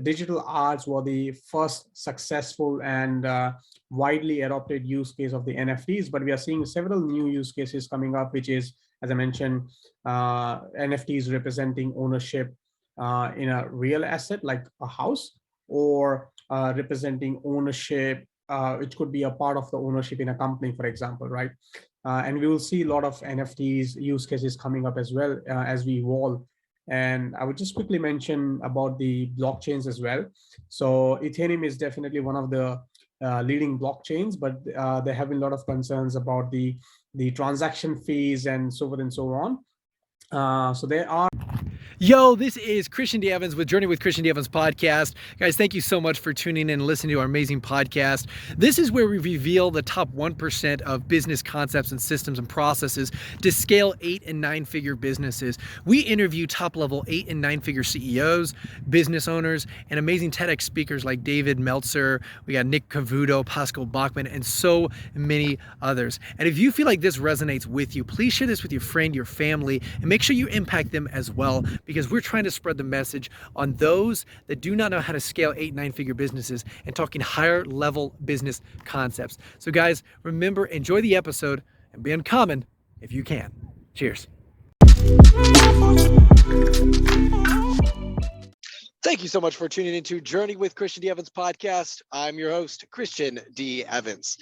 digital arts were the first successful and widely adopted use case of the NFTs, but we are seeing several new use cases coming up, which is, as I mentioned, NFTs representing ownership in a real asset like a house, or representing ownership, which could be a part of the ownership in a company, for example, right? And we will see a lot of NFTs use cases coming up as well as we evolve. And I would just quickly mention about the blockchains as well. So Ethereum is definitely one of the leading blockchains, but there have been a lot of concerns about the transaction fees and so forth and so on. So there are. Yo, this is Christian D. Evans with Journey with Christian D. Evans podcast. Guys, thank you so much for tuning in and listening to our amazing podcast. This is where we reveal the top 1% of business concepts and systems and processes to scale 8 and 9 figure businesses. We interview top level 8 and 9 figure CEOs, business owners, and amazing TEDx speakers like David Meltzer. We got Nick Cavuto, Pascal Bachman, and so many others. And if you feel like this resonates with you, please share this with your friend, your family, and make sure you impact them as well, because we're trying to spread the message on those that do not know how to scale 8, 9 figure businesses and talking higher level business concepts. So guys, remember, enjoy the episode and be uncommon if you can. Cheers. Thank you so much for tuning into Journey with Christian D. Evans podcast. I'm your host, Christian D. Evans.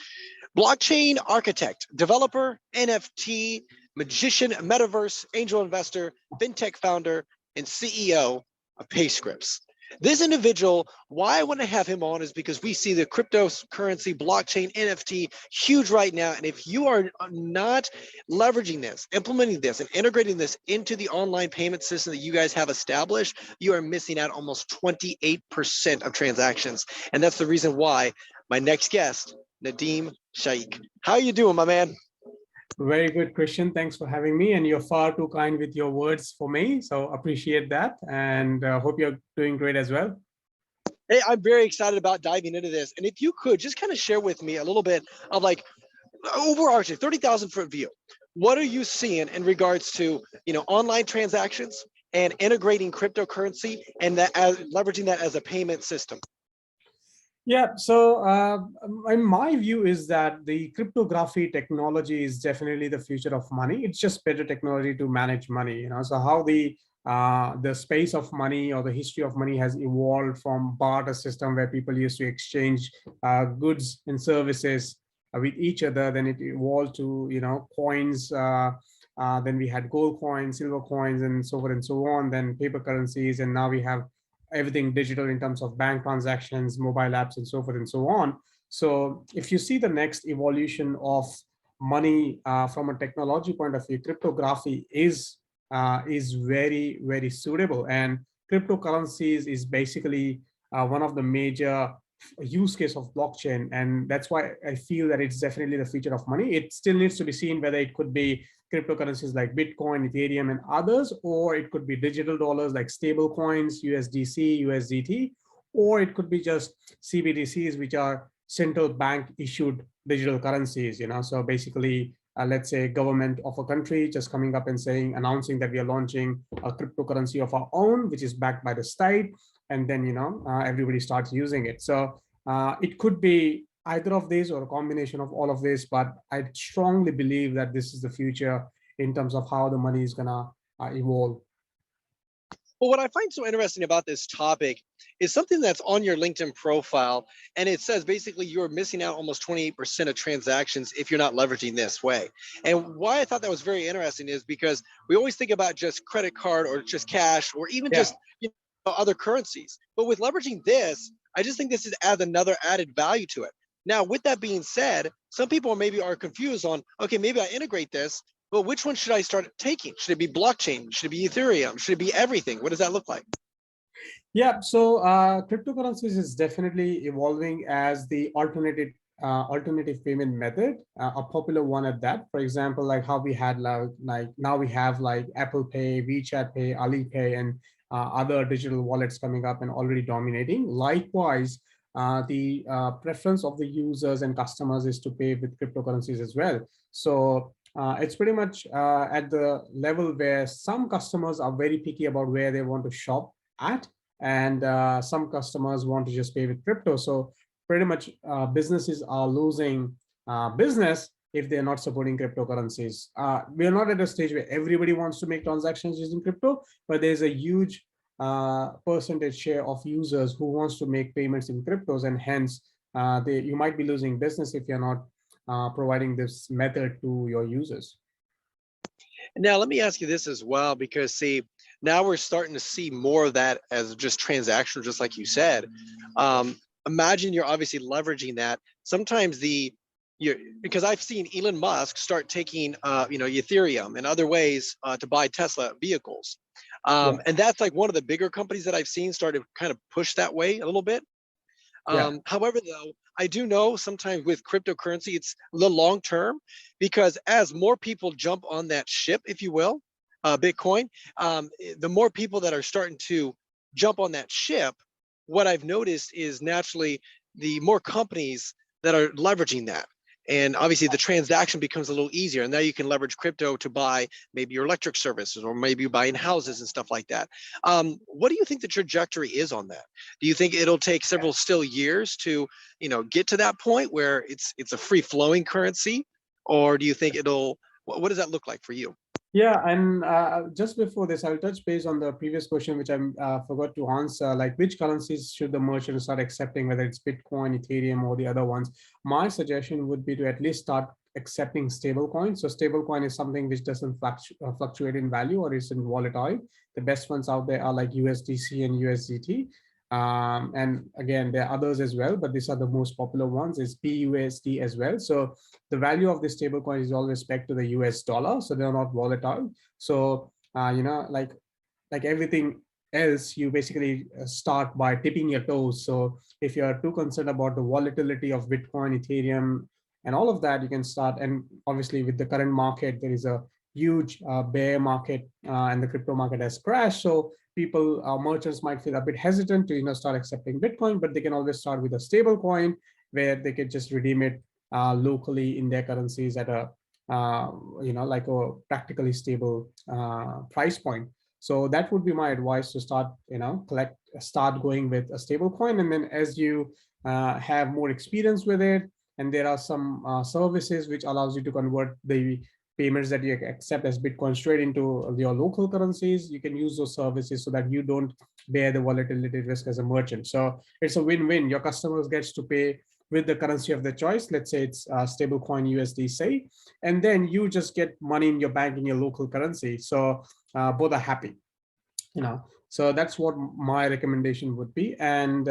Blockchain architect, developer, NFT, magician, metaverse, angel investor, fintech founder, and CEO of Payscript. This individual, why I want to have him on is because we see the cryptocurrency, blockchain, NFT huge right now. And if you are not leveraging this, implementing this, and integrating this into the online payment system that you guys have established, you are missing out almost 28% of transactions. And that's the reason why my next guest, Nadeem Shaikh. How you doing, my man? Very good, Christian. Thanks for having me. And you're far too kind with your words for me. So appreciate that. And hope you're doing great as well. Hey, I'm very excited about diving into this. And if you could just kind of share with me a little bit of like overarching 30,000 foot view, what are you seeing in regards to, online transactions and integrating cryptocurrency and that as leveraging that as a payment system? Yeah, so in my view is that the cryptography technology is definitely the future of money. It's just better technology to manage money. So how the space of money or the history of money has evolved from barter system where people used to exchange goods and services with each other. Then it evolved to coins. Then we had gold coins, silver coins, and so forth and so on. Then paper currencies, and now we have everything digital in terms of bank transactions, mobile apps, and so forth and so on. So if you see the next evolution of money from a technology point of view, cryptography is very, very suitable. And cryptocurrencies is basically one of the major use case of blockchain. And that's why I feel that it's definitely the future of money. It still needs to be seen whether it could be cryptocurrencies like Bitcoin, Ethereum, and others, or it could be digital dollars like stable coins, USDC, USDT, or it could be just CBDCs, which are central bank issued digital currencies. So basically, let's say government of a country just coming up and announcing that we are launching a cryptocurrency of our own, which is backed by the state, and then everybody starts using it. So it could be either of these or a combination of all of this, but I strongly believe that this is the future in terms of how the money is gonna evolve. Well, what I find so interesting about this topic is something that's on your LinkedIn profile, and it says basically you're missing out almost 28% of transactions if you're not leveraging this way. And why I thought that was very interesting is because we always think about just credit card or just cash or even just other currencies. But with leveraging this, I just think this adds another added value to it. Now, with that being said, some people maybe are confused on, okay, maybe I integrate this, but which one should I start taking? Should it be blockchain? Should it be Ethereum? Should it be everything? What does that look like? Yeah, so cryptocurrencies is definitely evolving as the alternative payment method, a popular one at that. For example, like how we had like now we have like Apple Pay, WeChat Pay, Alipay, and other digital wallets coming up and already dominating. Likewise, the preference of the users and customers is to pay with cryptocurrencies as well. So it's pretty much at the level where some customers are very picky about where they want to shop at, and some customers want to just pay with crypto. So pretty much businesses are losing business if they're not supporting cryptocurrencies. We are not at a stage where everybody wants to make transactions using crypto, but there's a huge percentage share of users who wants to make payments in cryptos, and hence you might be losing business if you're not providing this method to your users. Now, let me ask you this as well, because see, now we're starting to see more of that as just transactional, just like you said. Imagine you're obviously leveraging that. Sometimes because I've seen Elon Musk start taking, Ethereum and other ways to buy Tesla vehicles. Yeah. And that's like one of the bigger companies that I've seen start to kind of push that way a little bit. Yeah. However, though, I do know sometimes with cryptocurrency, it's the long term, because as more people jump on that ship, if you will, Bitcoin, the more people that are starting to jump on that ship, what I've noticed is naturally the more companies that are leveraging that. And obviously the transaction becomes a little easier. And now you can leverage crypto to buy maybe your electric services, or maybe you're buying houses and stuff like that. What do you think the trajectory is on that? Do you think it'll take several still years to, get to that point where it's a free flowing currency? Or do you think what does that look like for you? Yeah, and just before this, I'll touch base on the previous question, which I forgot to answer, like which currencies should the merchant start accepting, whether it's Bitcoin, Ethereum, or the other ones. My suggestion would be to at least start accepting stablecoin. So stablecoin is something which doesn't fluctuate in value or isn't volatile. The best ones out there are like USDC and USDT. And again, there are others as well, but these are the most popular ones. Is PUSD as well. So the value of this stablecoin is always pegged to the US dollar, so they're not volatile. So like everything else, you basically start by tipping your toes. So if you're too concerned about the volatility of Bitcoin, Ethereum, and all of that, you can start. And obviously, with the current market, there is a huge bear market, and the crypto market has crashed. So people, merchants might feel a bit hesitant to start accepting Bitcoin, but they can always start with a stable coin where they can just redeem it locally in their currencies at a like a practically stable price point. So that would be my advice, to start start going with a stable coin, and then as you have more experience with it, and there are some services which allows you to convert the payments that you accept as Bitcoin straight into your local currencies, you can use those services so that you don't bear the volatility risk as a merchant. So it's a win-win. Your customers gets to pay with the currency of their choice. Let's say it's stablecoin USD, say, and then you just get money in your bank in your local currency. So both are happy. So that's what my recommendation would be. And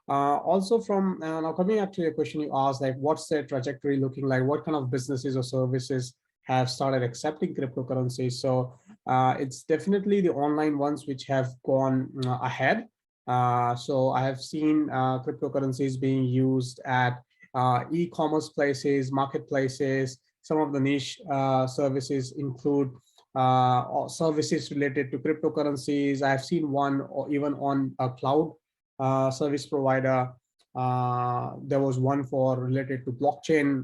also from now, coming up to your question you asked, like what's their trajectory looking like, what kind of businesses or services have started accepting cryptocurrencies. So it's definitely the online ones which have gone ahead. So I have seen cryptocurrencies being used at e-commerce places, marketplaces. Some of the niche services include services related to cryptocurrencies. I've seen one or even on a cloud service provider. There was one for related to blockchain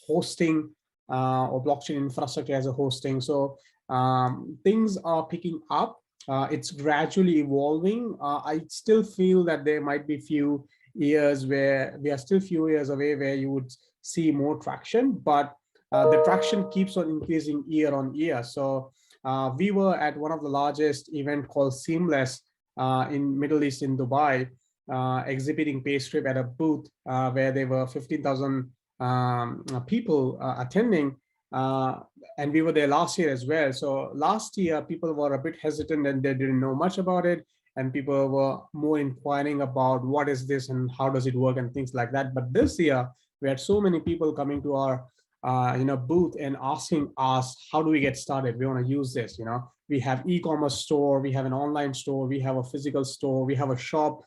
hosting or blockchain infrastructure as a hosting. So things are picking up. It's gradually evolving. I still feel that there might be few years where we are still few years away where you would see more traction, but the traction keeps on increasing year on year. So we were at one of the largest event called Seamless in Middle East in Dubai, exhibiting Payscript at a booth where there were 15,000 people attending. And we were there last year as well. So last year, people were a bit hesitant and they didn't know much about it. And people were more inquiring about what is this and how does it work and things like that. But this year, we had so many people coming to our booth and asking us, how do we get started? We want to use this. We have e-commerce store, we have an online store, we have a physical store, we have a shop.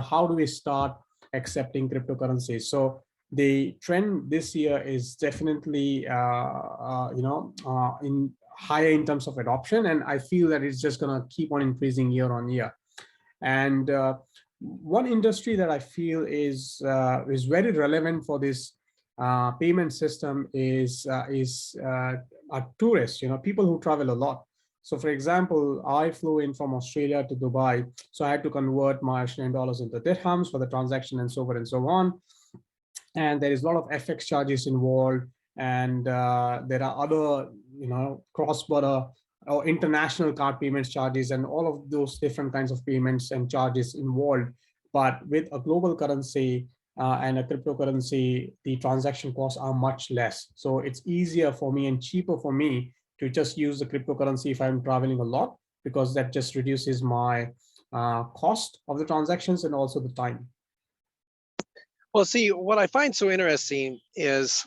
How do we start accepting cryptocurrencies? So the trend this year is definitely in higher in terms of adoption, and I feel that it's just going to keep on increasing year on year. And one industry that I feel is very relevant for this payment system is tourists. People who travel a lot. So for example, I flew in from Australia to Dubai. So I had to convert my Australian dollars into dirhams for the transaction and so forth and so on. And there is a lot of FX charges involved. And there are other, cross-border or international card payments charges and all of those different kinds of payments and charges involved. But with a global currency and a cryptocurrency, the transaction costs are much less. So it's easier for me and cheaper for me to just use the cryptocurrency if I'm traveling a lot, because that just reduces my cost of the transactions and also the time. Well, see, what I find so interesting is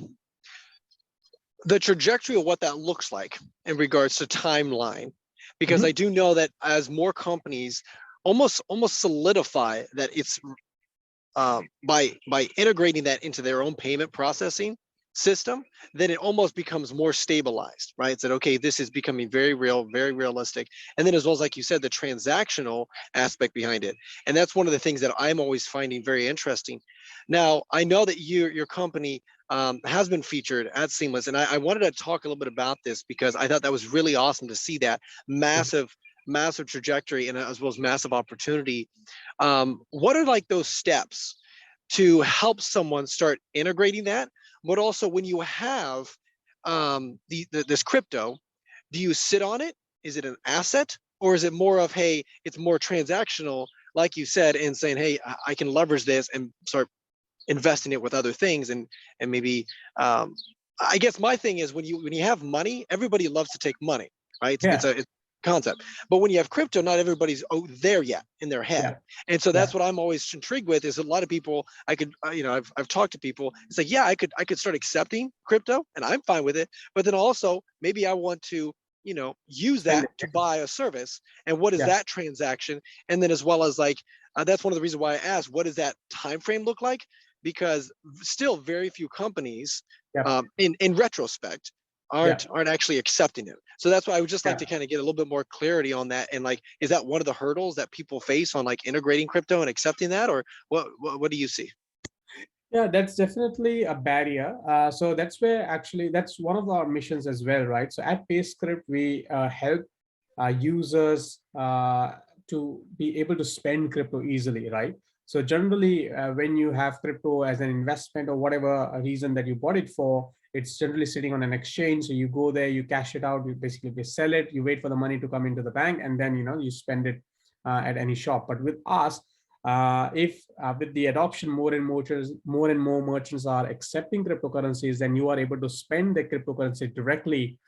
the trajectory of what that looks like in regards to timeline, because I do know that as more companies almost solidify that it's by integrating that into their own payment processing system, then it almost becomes more stabilized, right? It's that, okay, this is becoming very real, very realistic. And then as well as, like you said, the transactional aspect behind it. And that's one of the things that I'm always finding very interesting. Now, I know that your company has been featured at Seamless, and I wanted to talk a little bit about this because I thought that was really awesome to see that massive trajectory and as well as massive opportunity. What are like those steps to help someone start integrating that? But also, when you have this crypto, do you sit on it? Is it an asset, or is it more of, hey, it's more transactional, like you said, and saying, hey, I can leverage this and start investing it with other things, and maybe I guess my thing is when you have money, everybody loves to take money, right? It's a concept. But when you have crypto, not everybody's there yet in their head. And so that's what I'm always intrigued with, is a lot of people I could, I've talked to people. It's like, yeah, I could start accepting crypto and I'm fine with it. But then also maybe I want to, use that to buy a service. And what is that transaction? And then as well as like, that's one of the reasons why I asked, what does that time frame look like? Because still very few companies in retrospect aren't actually accepting it. So that's why I would just like to kind of get a little bit more clarity on that. And like, is that one of the hurdles that people face on like integrating crypto and accepting that, or what do you see? Yeah, that's definitely a barrier. So that's where actually that's one of our missions as well, right? So at Payscript, we help users to be able to spend crypto easily, right? So generally, when you have crypto as an investment or whatever reason that you bought it for, it's generally sitting on an exchange. So you go there, you cash it out, you basically sell it, you wait for the money to come into the bank, and then you spend it at any shop. But with us, if with the adoption, more and more merchants are accepting cryptocurrencies, then you are able to spend the cryptocurrency directly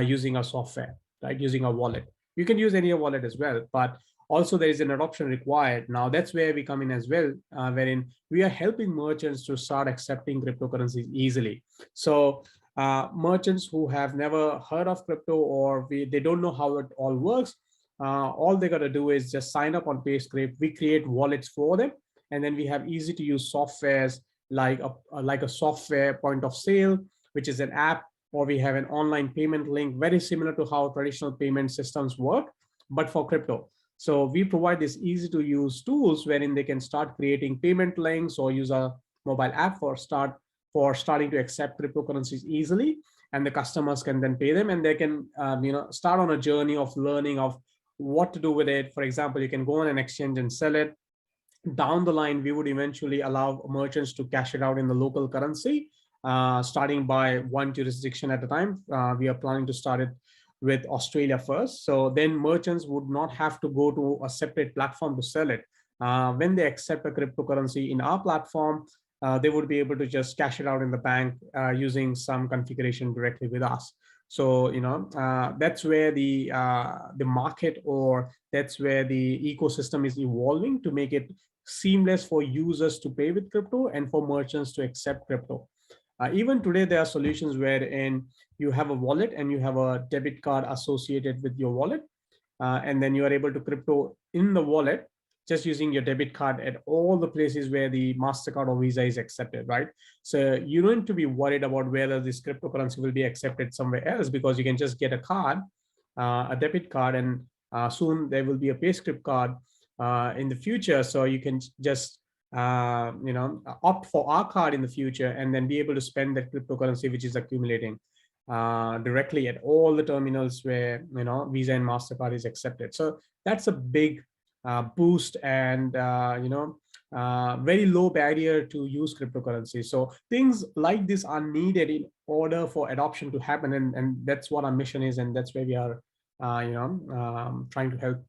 using a software, right? Using a wallet. You can use any wallet as well, but also there is an adoption required. Now that's where we come in as well, wherein we are helping merchants to start accepting cryptocurrencies easily. So merchants who have never heard of crypto, or they don't know how it all works, all they got to do is just sign up on Payscript. We create wallets for them, and then we have easy to use softwares like a software point of sale, which is an app, or we have an online payment link, very similar to how traditional payment systems work, but for crypto. So we provide these easy to use tools wherein they can start creating payment links or use a mobile app for starting to accept cryptocurrencies easily, and the customers can then pay them, and they can start on a journey of learning of what to do with it. For example, you can go on an exchange and sell it. Down the line, we would eventually allow merchants to cash it out in the local currency, starting by one jurisdiction at a time. We are planning to start it with Australia first. So then merchants would not have to go to a separate platform to sell it. When they accept a cryptocurrency in our platform, they would be able to just cash it out in the bank using some configuration directly with us. So that's where the market, or that's where the ecosystem is evolving to make it seamless for users to pay with crypto and for merchants to accept crypto. Even today, there are solutions wherein you have a wallet and you have a debit card associated with your wallet, and then you are able to crypto in the wallet just using your debit card at all the places where the MasterCard or Visa is accepted, right? So you don't need to be worried about whether this cryptocurrency will be accepted somewhere else, because you can just get a card, a debit card, and soon there will be a Payscript card in the future. So you can just opt for our card in the future and then be able to spend that cryptocurrency which is accumulating. directly at all the terminals where Visa and Mastercard is accepted. So that's a big boost, and very low barrier to use cryptocurrency. So things like this are needed in order for adoption to happen, and that's what our mission is, and that's where we are trying to help.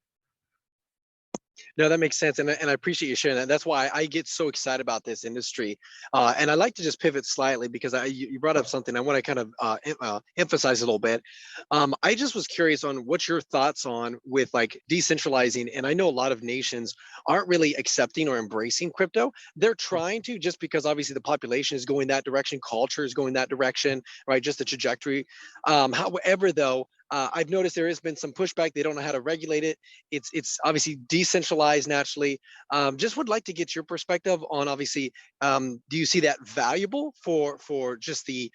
No, that makes sense, and I appreciate you sharing that. That's why I get so excited about this industry, and I like to just pivot slightly because you brought up something I want to kind of emphasize a little bit. I just was curious on what your thoughts on with like decentralizing, and I know a lot of nations aren't really accepting or embracing crypto. They're trying to, just because obviously the population is going that direction, culture is going that direction, right? Just the trajectory. However, though, I've noticed there has been some pushback. They don't know how to regulate it. It's obviously decentralized naturally. Just would like to get your perspective on, obviously, do you see that valuable for just the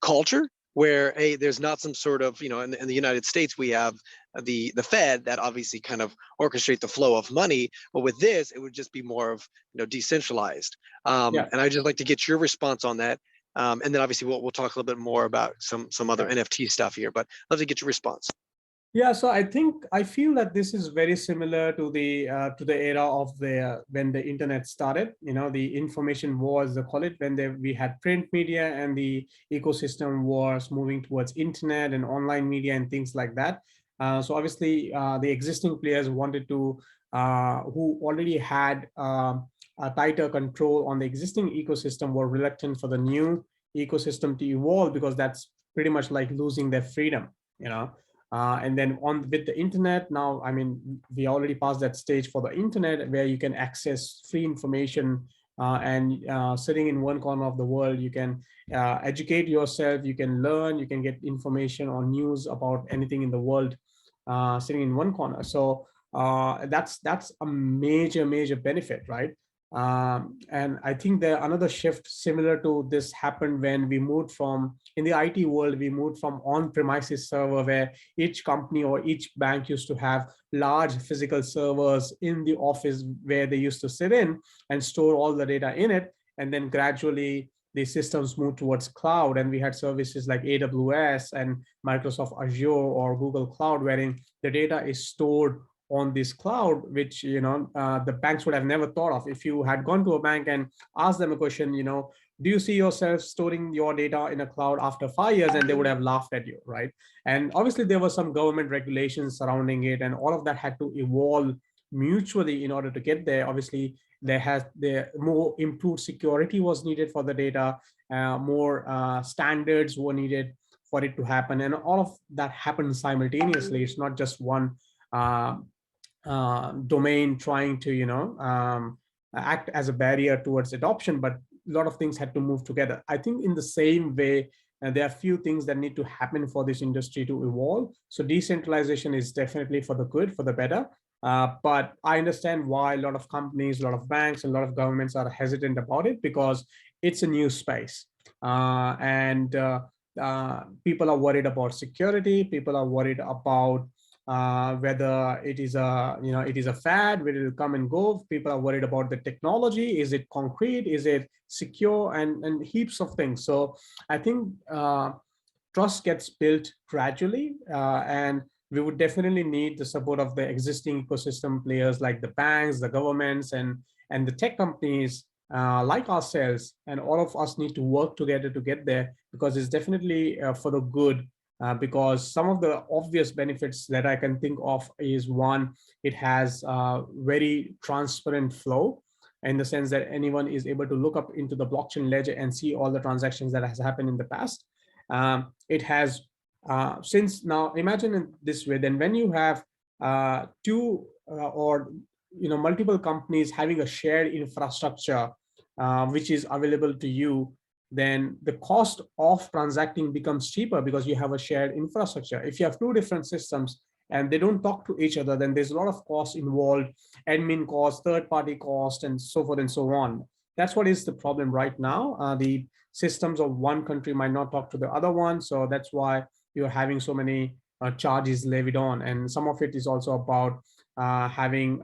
culture, where hey, there's not some sort of, in the United States we have the Fed that obviously kind of orchestrate the flow of money, but with this it would just be more of decentralized. Yeah. And I'd just like to get your response on that. And then obviously we'll talk a little bit more about some other NFT stuff here, but I'd love to get your response. Yeah, so I feel that this is very similar to the era of when the internet started. The information wars, they call it, when we had print media and the ecosystem was moving towards internet and online media and things like that. So obviously, the existing players wanted to, who already had a tighter control on the existing ecosystem, were reluctant for the new ecosystem to evolve, because that's pretty much like losing their freedom. And then with the internet now, I mean, we already passed that stage for the internet, where you can access free information, and sitting in one corner of the world, you can educate yourself, you can learn, you can get information or news about anything in the world, sitting in one corner. So that's a major benefit, right? And I think there another shift similar to this happened when we moved from, in the IT world, we moved from on-premises server, where each company or each bank used to have large physical servers in the office where they used to sit in and store all the data in it. And then gradually the systems moved towards cloud, and we had services like AWS and Microsoft Azure or Google Cloud, wherein the data is stored on this cloud, which the banks would have never thought of. If you had gone to a bank and asked them a question, do you see yourself storing your data in a cloud after 5 years, and they would have laughed at you, right? And obviously there were some government regulations surrounding it, and all of that had to evolve mutually in order to get there. Obviously the more improved security was needed for the data, more standards were needed for it to happen, and all of that happened simultaneously. It's not just one uh, domain trying to act as a barrier towards adoption, but a lot of things had to move together. I think in the same way, there are few things that need to happen for this industry to evolve. So decentralization is definitely for the good, for the better. But I understand why a lot of companies, a lot of banks, and a lot of governments are hesitant about it, because it's a new space. And people are worried about security. People are worried about whether it is a fad, whether it will come and go. People are worried about the technology. Is it concrete? Is it secure? And heaps of things. So I think trust gets built gradually, and we would definitely need the support of the existing ecosystem players like the banks, the governments, and the tech companies like ourselves. And all of us need to work together to get there, because it's definitely for the good. Because some of the obvious benefits that I can think of is, one, it has a very transparent flow, in the sense that anyone is able to look up into the blockchain ledger and see all the transactions that has happened in the past. It has, since now, imagine it this way, then when you have two or multiple companies having a shared infrastructure, which is available to you, then the cost of transacting becomes cheaper, because you have a shared infrastructure. If you have two different systems and they don't talk to each other, then there's a lot of costs involved, admin costs, third-party cost, and so forth and so on. That's what is the problem right now. The systems of one country might not talk to the other one, so that's why you're having so many charges levied on, and some of it is also about having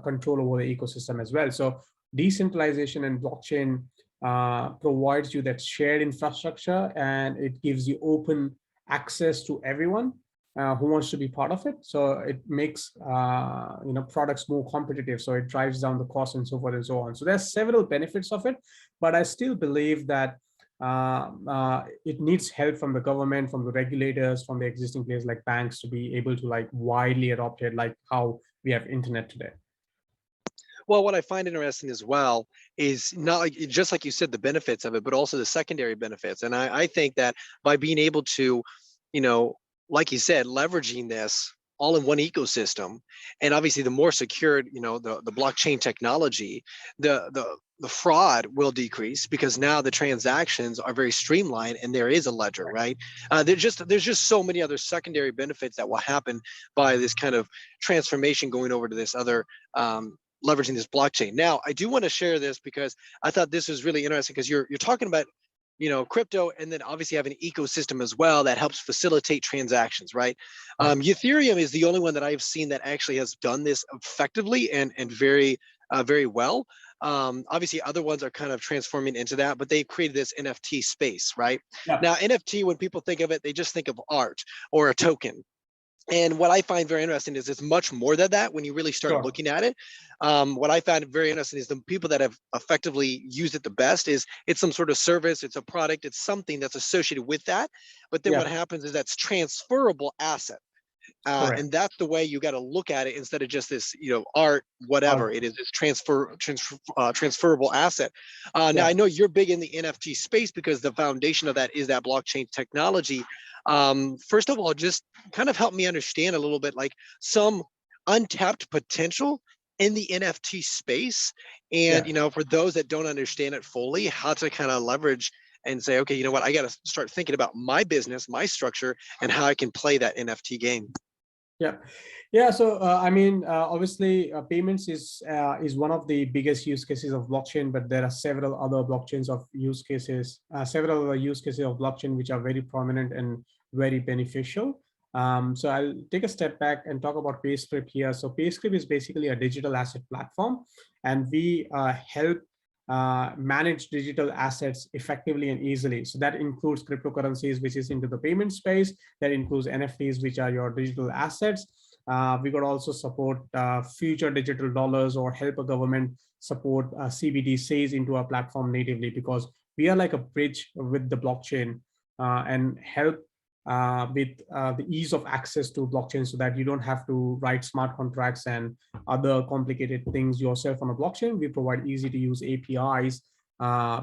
control over the ecosystem as well. So decentralization and blockchain provides you that shared infrastructure, and it gives you open access to everyone who wants to be part of it. So it makes products more competitive. So it drives down the cost and so forth and so on. So there's several benefits of it, but I still believe that it needs help from the government, from the regulators, from the existing players like banks to be able to like widely adopt it, like how we have internet today. Well, what I find interesting as well is not like just like you said, the benefits of it, but also the secondary benefits. And I think that by being able to, you know, like you said, leveraging this all in one ecosystem, and obviously the more secured, the blockchain technology, the fraud will decrease because now the transactions are very streamlined and there is a ledger, right? There's just so many other secondary benefits that will happen by this kind of transformation going over to this other leveraging this blockchain. Now, I do want to share this because I thought this was really interesting because you're talking about crypto, and then obviously have an ecosystem as well that helps facilitate transactions, right? Ethereum is the only one that I've seen that actually has done this effectively and very very well. Obviously, other ones are kind of transforming into that, but they've created this NFT space, right? Yeah. Now, NFT, when people think of it, they just think of art or a token. And what I find very interesting is it's much more than that when you really start looking at it. What I found very interesting is the people that have effectively used it the best is it's some sort of service, it's a product, it's something that's associated with that. But then what happens is that's transferable asset. And that's the way you got to look at it instead of just this, art, whatever. It is this transferable asset. Now, I know you're big in the NFT space because the foundation of that is that blockchain technology. First of all, just kind of help me understand a little bit like some untapped potential in the NFT space. And, for those that don't understand it fully, how to kind of leverage and say, okay, you know what, I got to start thinking about my business, my structure, and how I can play that NFT game. Yeah. So obviously, payments is one of the biggest use cases of blockchain, but there are several other blockchains of use cases, several other use cases of blockchain which are very prominent and very beneficial. So I'll take a step back and talk about Payscript here. So Payscript is basically a digital asset platform, and we help manage digital assets effectively and easily. So that includes cryptocurrencies, which is into the payment space. That includes NFTs, which are your digital assets. We could also support future digital dollars or help a government support CBDCs into our platform natively, because we are like a bridge with the blockchain and help with the ease of access to blockchain, so that you don't have to write smart contracts and other complicated things yourself on a blockchain. We provide easy to use APIs,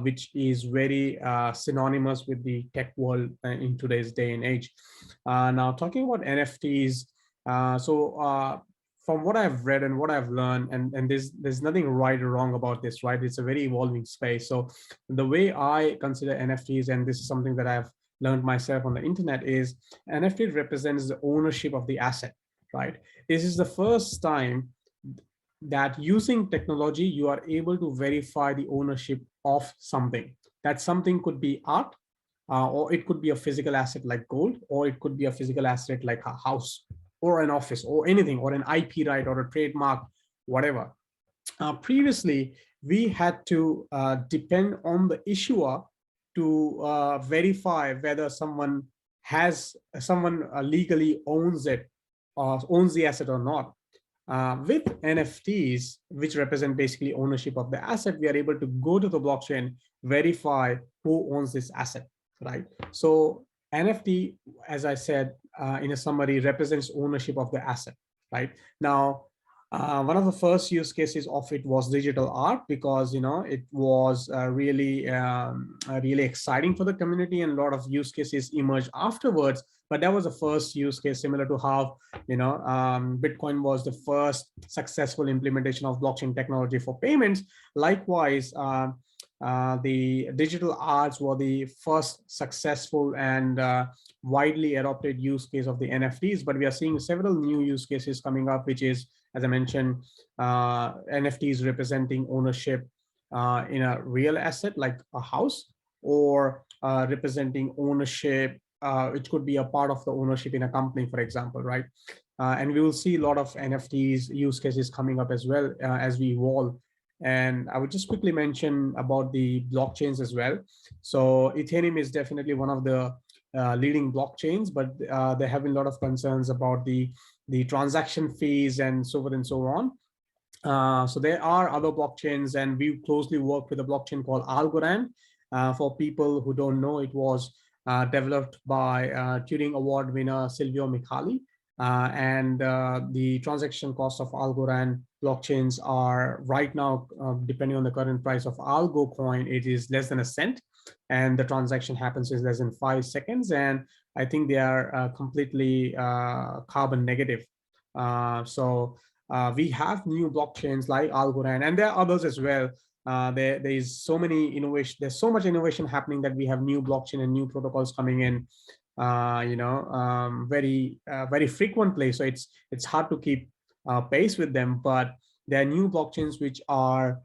which is very synonymous with the tech world in today's day and age. Now, talking about NFTs, from what I've read and what I've learned, and there's nothing right or wrong about this, right? It's a very evolving space. So the way I consider NFTs, and this is something that I've learned myself on the internet, is NFT represents the ownership of the asset, right? This is the first time that using technology, you are able to verify the ownership of something. That something could be art, or it could be a physical asset like gold, or it could be a physical asset like a house or an office or anything, or an IP right or a trademark, whatever. Previously, we had to depend on the issuer to verify whether someone legally owns it or owns the asset or not. With NFTs, which represent basically ownership of the asset, we are able to go to the blockchain, verify who owns this asset, right? So NFT, as I said in a summary, represents ownership of the asset, right? Now, one of the first use cases of it was digital art, because it was really exciting for the community, and a lot of use cases emerged afterwards. But that was the first use case, similar to how Bitcoin was the first successful implementation of blockchain technology for payments. Likewise, the digital arts were the first successful and widely adopted use case of the NFTs. But we are seeing several new use cases coming up, which is, as I mentioned, NFTs representing ownership in a real asset like a house, or representing ownership, which could be a part of the ownership in a company, for example, right? And we will see a lot of NFTs use cases coming up as well as we evolve. And I would just quickly mention about the blockchains as well. So Ethereum is definitely one of the leading blockchains, but there have been a lot of concerns about the transaction fees and so forth and so on. So there are other blockchains, and we closely work with a blockchain called Algorand. For people who don't know, it was developed by Turing Award winner Silvio Micali. And the transaction cost of Algorand blockchains are right now, depending on the current price of Algo coin, it is less than a cent. And the transaction happens in less than 5 seconds. And I think they are completely carbon negative. We have new blockchains like Algorand, and there are others as well. There is so many innovation. There's so much innovation happening that we have new blockchain and new protocols coming in, very frequently. So it's hard to keep pace with them. But there are new blockchains which are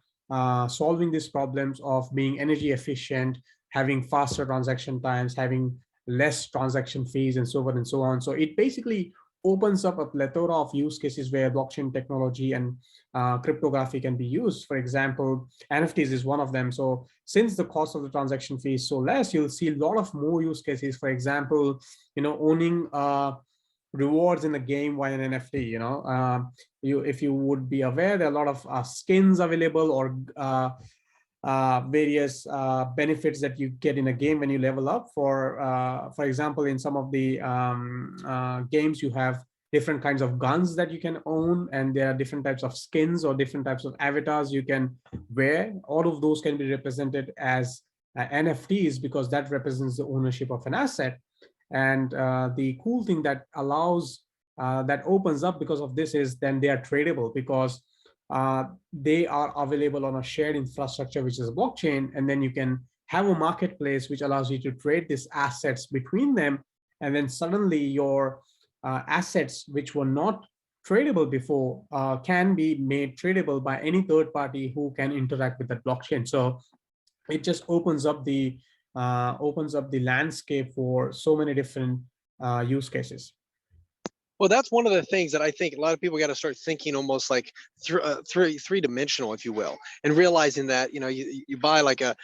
solving these problems of being energy efficient, having faster transaction times, having less transaction fees, and so forth and so on. So it basically opens up a plethora of use cases where blockchain technology and cryptography can be used. For example, NFTs is one of them. So since the cost of the transaction fee is so less, you'll see a lot of more use cases. For example, owning rewards in the game via an NFT. If you would be aware, there are a lot of skins available, or various benefits that you get in a game when you level up. For example, in some of the games, you have different kinds of guns that you can own, and there are different types of skins or different types of avatars you can wear. All of those can be represented as NFTs, because that represents the ownership of an asset. And the cool thing that that opens up because of this is then they are tradable, because they are available on a shared infrastructure, which is a blockchain. And then you can have a marketplace which allows you to trade these assets between them. And then suddenly your assets, which were not tradable before, can be made tradable by any third party who can interact with that blockchain. So it just opens up the landscape for so many different use cases. Well, that's one of the things that I think a lot of people got to start thinking almost like three-dimensional, if you will, and realizing that you buy like a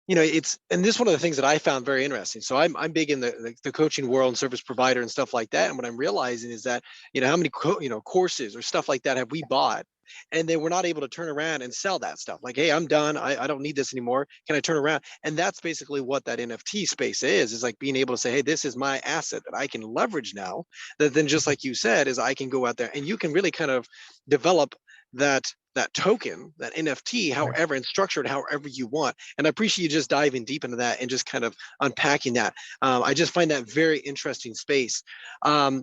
and this is one of the things that I found very interesting. So I'm big in the coaching world and service provider and stuff like that. And what I'm realizing is that how many courses or stuff like that have we bought, and then we're not able to turn around and sell that stuff. Like, hey, I'm done. I don't need this anymore. Can I turn around? And that's basically what that NFT space is like being able to say, hey, this is my asset that I can leverage now. That then, just like you said, is I can go out there and you can really kind of develop that token, that NFT, however, and structure it however you want. And I appreciate you just diving deep into that and just kind of unpacking that. I just find that very interesting space. Let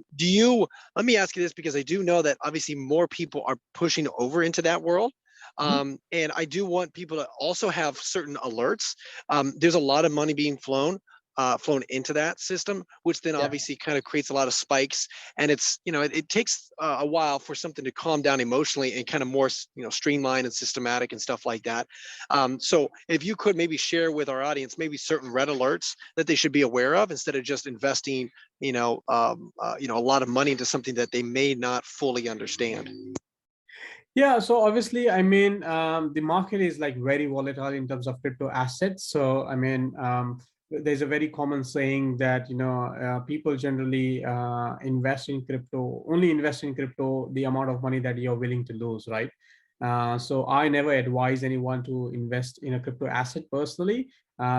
me ask you this, because I do know that obviously more people are pushing over into that world. And I do want people to also have certain alerts. There's a lot of money being flown into that system, which then obviously kind of creates a lot of spikes. And it's, it takes a while for something to calm down emotionally and kind of more, streamlined and systematic and stuff like that. So if you could maybe share with our audience, maybe certain red alerts that they should be aware of, instead of just investing, a lot of money into something that they may not fully understand. Yeah, so obviously, the market is like very volatile in terms of crypto assets. So, there's a very common saying that, people generally only invest in crypto the amount of money that you're willing to lose, right? So I never advise anyone to invest in a crypto asset personally,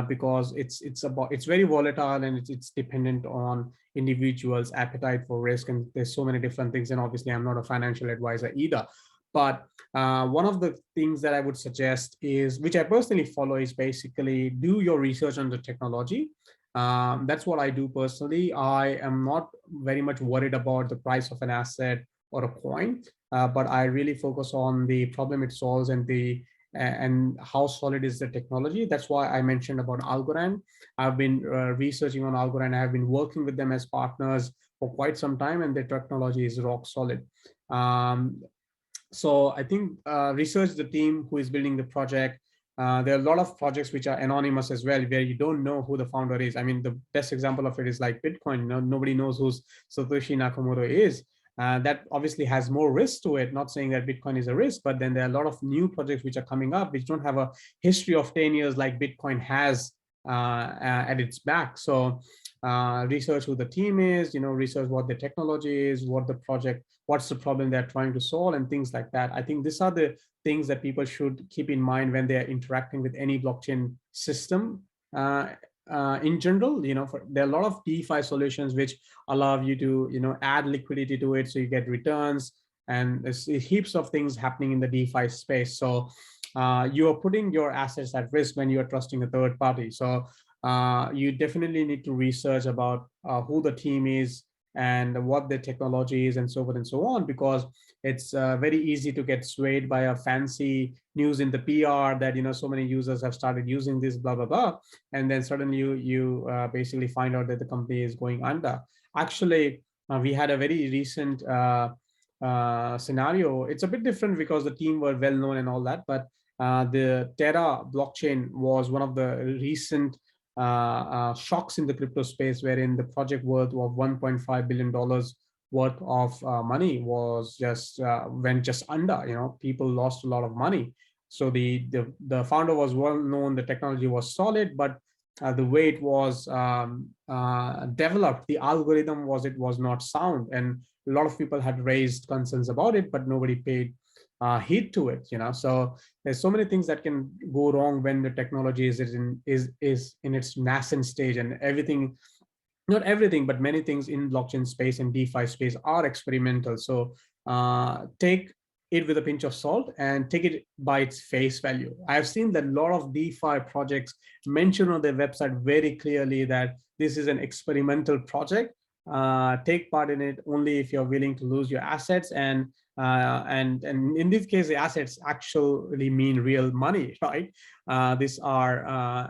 because it's very volatile, and it's dependent on individuals' appetite for risk, and there's so many different things. And obviously, I'm not a financial advisor either. But one of the things that I would suggest is, which I personally follow, is basically do your research on the technology. That's what I do personally. I am not very much worried about the price of an asset or a coin, but I really focus on the problem it solves and how solid is the technology. That's why I mentioned about Algorand. I've been researching on Algorand. I have been working with them as partners for quite some time, and their technology is rock solid. So I think research the team who is building the project. There are a lot of projects which are anonymous as well, where you don't know who the founder is. The best example of it is like Bitcoin. Nobody knows who Satoshi Nakamoto is. That obviously has more risk to it. Not saying that Bitcoin is a risk, but then there are a lot of new projects which are coming up which don't have a history of 10 years like Bitcoin has at its back. So research who the team is, research what the technology is, what's the problem they're trying to solve, and things like that. I think these are the things that people should keep in mind when they're interacting with any blockchain system. In general, there are a lot of DeFi solutions which allow you to, add liquidity to it, so you get returns, and there's heaps of things happening in the DeFi space. So you are putting your assets at risk when you're trusting a third party. So you definitely need to research about who the team is and what the technology is, and so forth and so on, because it's very easy to get swayed by a fancy news in the PR that so many users have started using this, blah blah blah, and then suddenly you basically find out that the company is going under. Actually, we had a very recent scenario. It's a bit different because the team were well known and all that, but the Terra blockchain was one of the recent shocks in the crypto space, wherein the project worth of $1.5 billion worth of money was just went just under. People lost a lot of money. So the founder was well known, the technology was solid, but the way it was developed, the algorithm was not sound, and a lot of people had raised concerns about it, but nobody paid heed to it. So there's so many things that can go wrong when the technology is in its nascent stage, and everything, not everything, but many things in blockchain space and DeFi space are experimental. So take it with a pinch of salt and take it by its face value. I've seen that a lot of DeFi projects mention on their website very clearly that this is an experimental project. Take part in it only if you're willing to lose your assets, and in this case, the assets actually mean real money, right? These are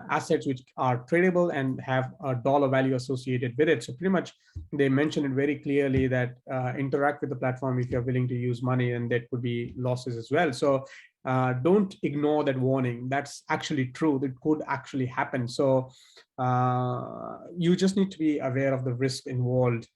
assets which are tradable and have a dollar value associated with it. So pretty much they mention it very clearly that interact with the platform if you're willing to use money, and there could be losses as well. So don't ignore that warning. That's actually true. That could actually happen. So you just need to be aware of the risk involved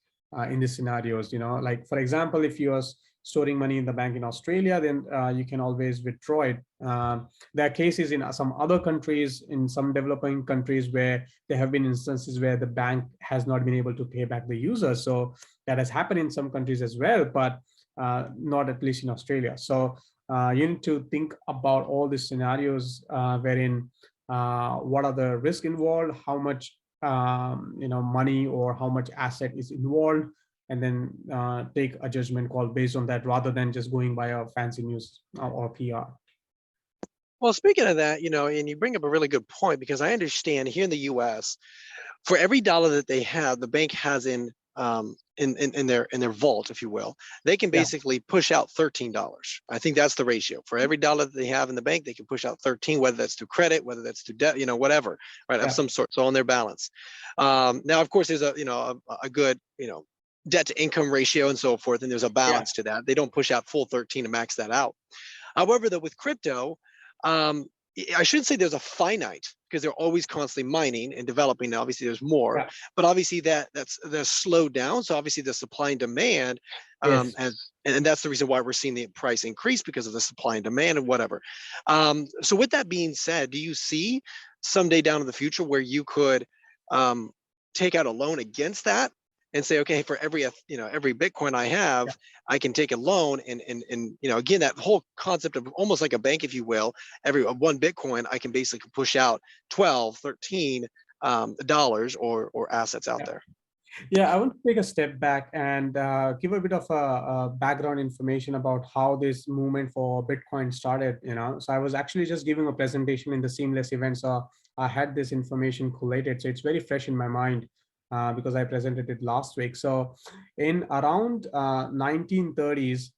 in these scenarios. Like for example, if you're storing money in the bank in Australia, then you can always withdraw it. There are cases in some other countries, in some developing countries, where there have been instances where the bank has not been able to pay back the user. So that has happened in some countries as well, but not at least in Australia. So you need to think about all these scenarios wherein what are the risks involved, how much money or how much asset is involved, and then take a judgment call based on that, rather than just going by a fancy news or PR. Well, speaking of that, and you bring up a really good point, because I understand here in the US, for every dollar that they have, the bank has in their vault, if you will, they can basically push out $13. I think that's the ratio. For every dollar that they have in the bank, they can push out 13, whether that's through credit, whether that's through debt, whatever, right, of some sort. So on their balance. Now, of course, there's a good, debt to income ratio and so forth, and there's a balance to that. They don't push out full 13 to max that out. However, though, with crypto, I shouldn't say there's a finite, because they're always constantly mining and developing. Now, obviously, there's more, but obviously that's slowed down. So obviously, the supply and demand and that's the reason why we're seeing the price increase, because of the supply and demand and whatever. So with that being said, do you see someday down in the future where you could take out a loan against that and say, okay, for every Bitcoin I have, I can take a loan, and again, that whole concept of almost like a bank, if you will, every one Bitcoin, I can basically push out 12, 13 dollars or assets out there. Yeah, I want to take a step back and give a bit of a background information about how this movement for Bitcoin started. So I was actually just giving a presentation in the Seamless event, so I had this information collated, so it's very fresh in my mind. Because I presented it last week. So in around 1930s,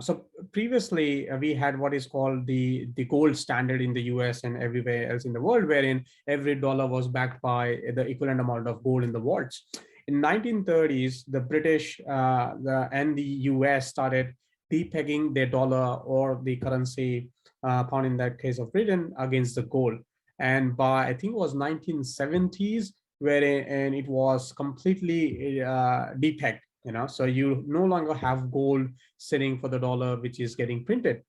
so previously we had what is called the gold standard in the US and everywhere else in the world, wherein every dollar was backed by the equivalent amount of gold in the vaults. In 1930s, the British and the US started depegging their dollar, or the currency, pound in that case of Britain, against the gold. And by, I think it was 1970s, wherein it was completely depegged. So you no longer have gold sitting for the dollar, which is getting printed.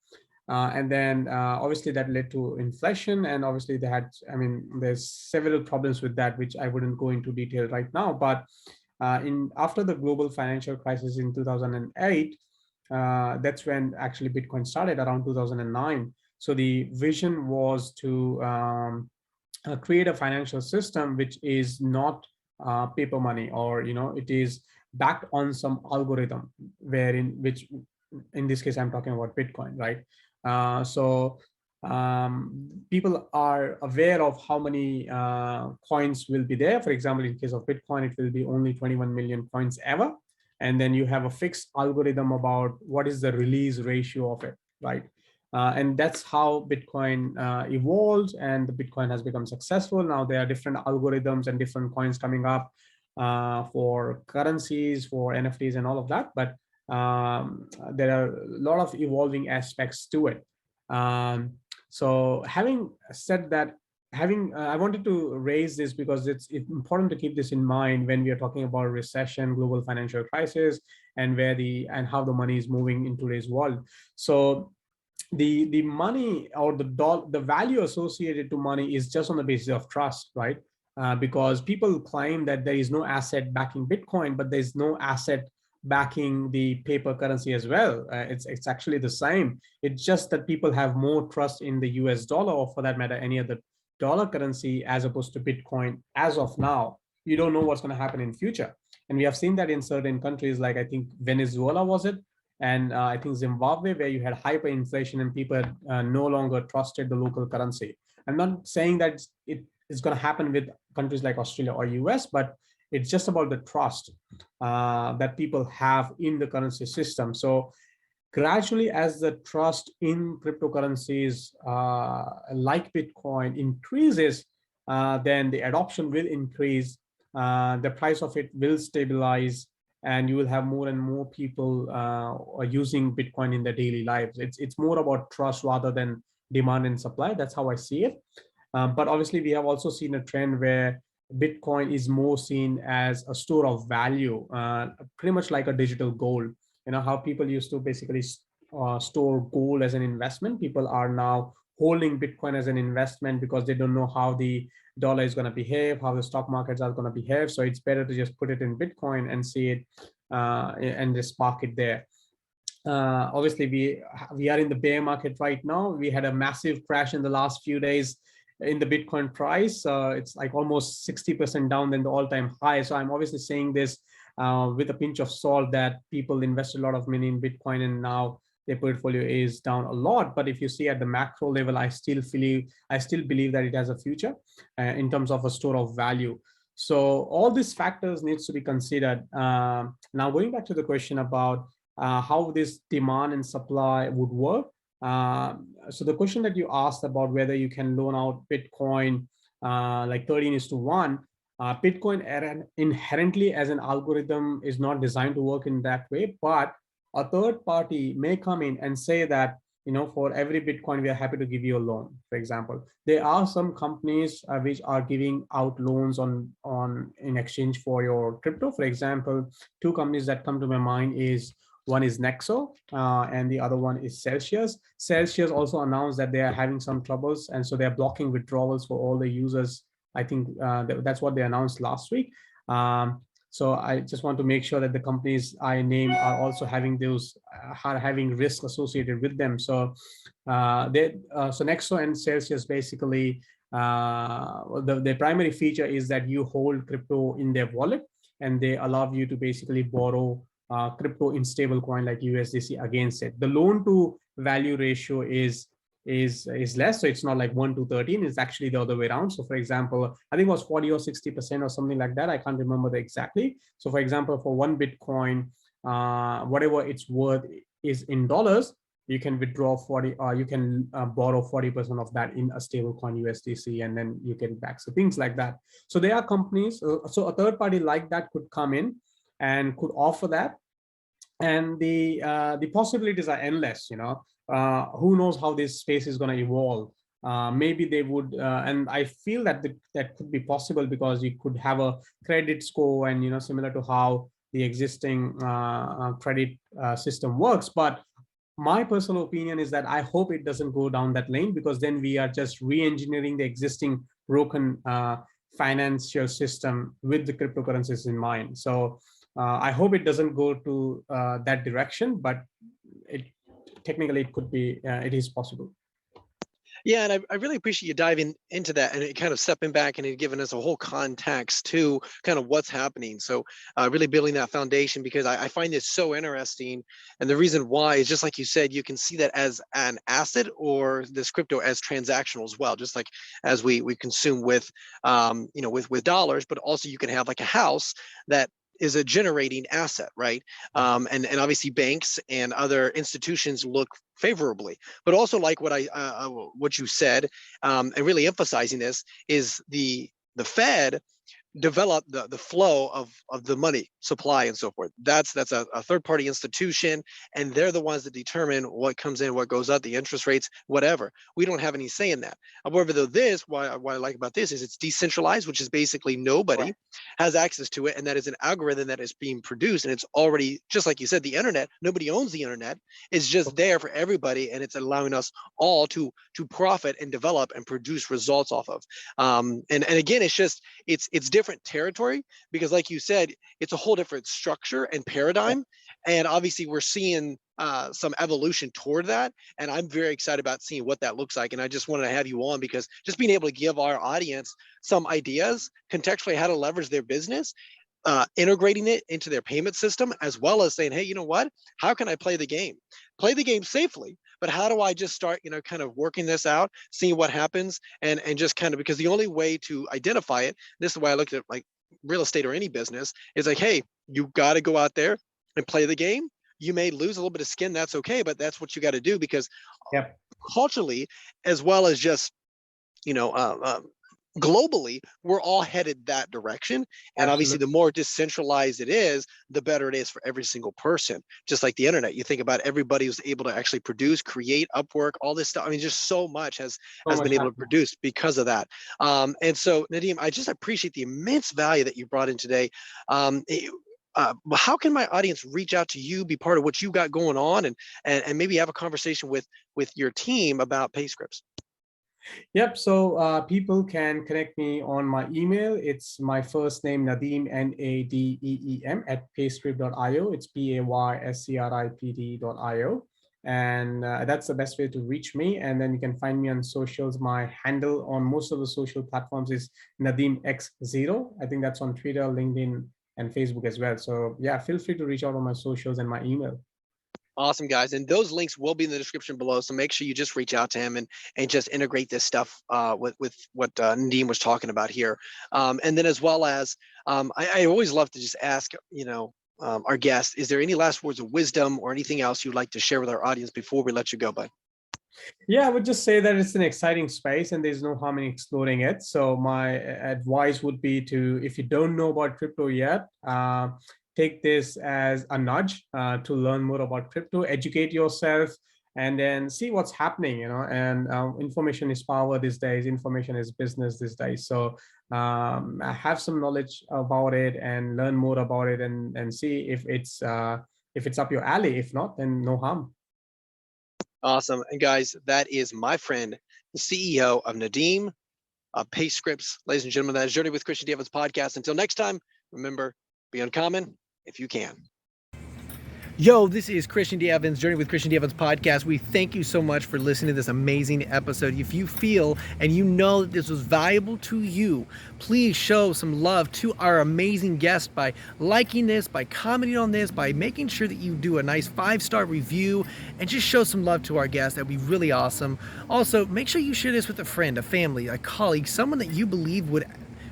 And then obviously that led to inflation, and obviously they had, I mean, there's several problems with that, which I wouldn't go into detail right now. But in after the global financial crisis in 2008, that's when actually Bitcoin started around 2009. So the vision was to create a financial system which is not paper money, or it is backed on some algorithm, wherein which in this case I'm talking about Bitcoin, right? So people are aware of how many coins will be there. For example, in case of Bitcoin, it will be only 21 million coins ever, and then you have a fixed algorithm about what is the release ratio of it, right? And that's how Bitcoin evolved, and the Bitcoin has become successful. Now there are different algorithms and different coins coming up for currencies, for NFTs, and all of that. But there are a lot of evolving aspects to it. So having said that, I wanted to raise this because it's important to keep this in mind when we are talking about recession, global financial crisis, and how the money is moving in today's world. So the money, or the value associated to money is just on the basis of trust, right? Because people claim that there is no asset backing Bitcoin, but there's no asset backing the paper currency as well. It's actually the same. It's just that people have more trust in the US dollar, or for that matter, any other dollar currency, as opposed to Bitcoin as of now. You don't know what's going to happen in future. And we have seen that in certain countries, like I think Venezuela was it, and I think Zimbabwe, where you had hyperinflation and people no longer trusted the local currency. I'm not saying that it is going to happen with countries like Australia or US, but it's just about the trust that people have in the currency system. So gradually, as the trust in cryptocurrencies like Bitcoin increases, then the adoption will increase, the price of it will stabilize, and you will have more and more people using Bitcoin in their daily lives. It's more about trust rather than demand and supply. That's how I see it. But obviously, we have also seen a trend where Bitcoin is more seen as a store of value, pretty much like a digital gold. How people used to basically store gold as an investment. People are now holding Bitcoin as an investment because they don't know how the dollar is going to behave, how the stock markets are going to behave. So it's better to just put it in Bitcoin and see it and just park it there. Obviously, we are in the bear market right now. We had a massive crash in the last few days in the Bitcoin price. It's like almost 60% down than the all-time high. So I'm obviously saying this with a pinch of salt, that people invest a lot of money in Bitcoin and now their portfolio is down a lot. But if you see at the macro level, I still believe that it has a future in terms of a store of value. So all these factors needs to be considered. Now going back to the question about how this demand and supply would work. So the question that you asked about whether you can loan out Bitcoin like 13:1, Bitcoin inherently as an algorithm is not designed to work in that way, but a third party may come in and say that, for every Bitcoin, we are happy to give you a loan. For example, there are some companies which are giving out loans in exchange for your crypto. For example, two companies that come to my mind is, one is Nexo, and the other one is Celsius. Celsius also announced that they are having some troubles, and so they're blocking withdrawals for all the users. I think that's what they announced last week. So I just want to make sure that the companies I name are also having having risk associated with them. So so Nexo and Celsius basically, the primary feature is that you hold crypto in their wallet, and they allow you to basically borrow crypto in stable coin like USDC against it. The loan to value ratio is less, so it's not like 1 to 13. It's actually the other way around. So for example, I think it was 40 or 60% or something like that. I can't remember the exactly. So for example, for one Bitcoin, whatever it's worth is in dollars, you can withdraw 40, you can borrow 40% of that in a stable coin USDC, and then you get it back. So things like that. So there are companies, so a third party like that could come in and could offer that, and the possibilities are endless. Who knows how this space is going to evolve. Maybe they would, and I feel that that could be possible, because you could have a credit score, and similar to how the existing credit system works. But my personal opinion is that I hope it doesn't go down that lane, because then we are just re-engineering the existing broken financial system with the cryptocurrencies in mind. So I hope it doesn't go to that direction, but it technically it could be, it is possible. Yeah, and I really appreciate you diving into that and it kind of stepping back and giving us a whole context to kind of what's happening. So really building that foundation, because I find this so interesting. And the reason why is just like you said, you can see that as an asset or this crypto as transactional as well, just like as we consume with, with dollars, but also you can have like a house that is a generating asset, right? And obviously banks and other institutions look favorably, but also like what you said, and really emphasizing this is the Fed develop the flow of the money supply and so forth. That's a third party institution, and they're the ones that determine what comes in, what goes out, the interest rates, whatever. We don't have any say in that. However, though, what I like about this is it's decentralized, which is basically nobody has access to it, and that is an algorithm that is being produced, and it's already, just like you said, the internet, nobody owns the internet. It's just there for everybody, and it's allowing us all to profit and develop and produce results off of. And again, it's different territory, because like you said, it's a whole different structure and paradigm, and obviously we're seeing some evolution toward that, and I'm very excited about seeing what that looks like. And I just wanted to have you on because just being able to give our audience some ideas contextually how to leverage their business, integrating it into their payment system, as well as saying, hey, you know what, how can I play the game safely, but how do I just start, kind of working this out, seeing what happens, and just kind of, because the only way to identify it, this is why I looked at like real estate or any business, is like, hey, you got to go out there and play the game. You may lose a little bit of skin, that's okay, but that's what you got to do, because culturally, as well as just, globally, we're all headed that direction. And obviously the more decentralized it is, the better it is for every single person. Just like the internet, you think about everybody who's able to actually produce, create, Upwork, all this stuff. I mean, just so much has been able to produce because of that. And so Nadeem, I just appreciate the immense value that you brought in today. How can my audience reach out to you, be part of what you got going on, and maybe have a conversation with your team about Payscripts? Yep. So people can connect me on my email. It's my first name, Nadeem, Nadeem, at payscript.io. It's payscript.io. And that's the best way to reach me. And then you can find me on socials. My handle on most of the social platforms is NadeemX0. I think that's on Twitter, LinkedIn, and Facebook as well. So yeah, feel free to reach out on my socials and my email. Awesome, guys. And those links will be in the description below. So make sure you just reach out to him and just integrate this stuff with what Nadeem was talking about here. And then as well as, I always love to just ask, our guests, is there any last words of wisdom or anything else you'd like to share with our audience before we let you go, bud? Yeah, I would just say that it's an exciting space and there's no harm in exploring it. So my advice would be to, if you don't know about crypto yet, take this as a nudge to learn more about crypto, educate yourself, and then see what's happening, and information is power these days, information is business these days. So have some knowledge about it and learn more about it, and see if it's up your alley. If not, then no harm. Awesome. And guys, that is my friend, the CEO of Nadeem Payscripts. Ladies and gentlemen, that is Journey with Christian D. Evans podcast. Until next time, remember, be uncommon if you can. Yo, this is Christian D. Evans, Journey with Christian D. Evans podcast. We thank you so much for listening to this amazing episode. If you feel and you know that this was valuable to you, please show some love to our amazing guest by liking this, by commenting on this, by making sure that you do a nice 5-star review, and just show some love to our guest. That'd be really awesome. Also, make sure you share this with a friend, a family, a colleague, someone that you believe would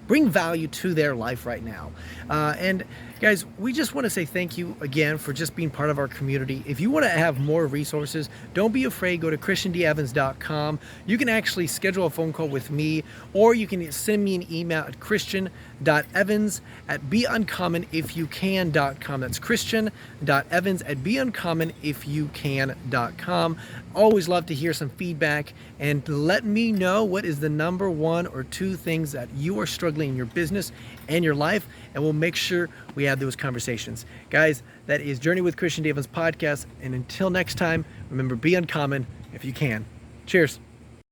bring value to their life right now. And guys, we just want to say thank you again for just being part of our community. If you want to have more resources, don't be afraid. Go to christiandeevans.com. You can actually schedule a phone call with me, or you can send me an email at christian.evans@beUncommonIfYouCan.com. That's christian.evans@beUncommonIfYouCan.com. Always love to hear some feedback, and let me know what is the number 1 or 2 things that you are struggling in your business and your life, and we'll make sure we have those conversations. Guys, that is Journey with Christian D. Evans podcast. And until next time, remember, be uncommon if you can. Cheers.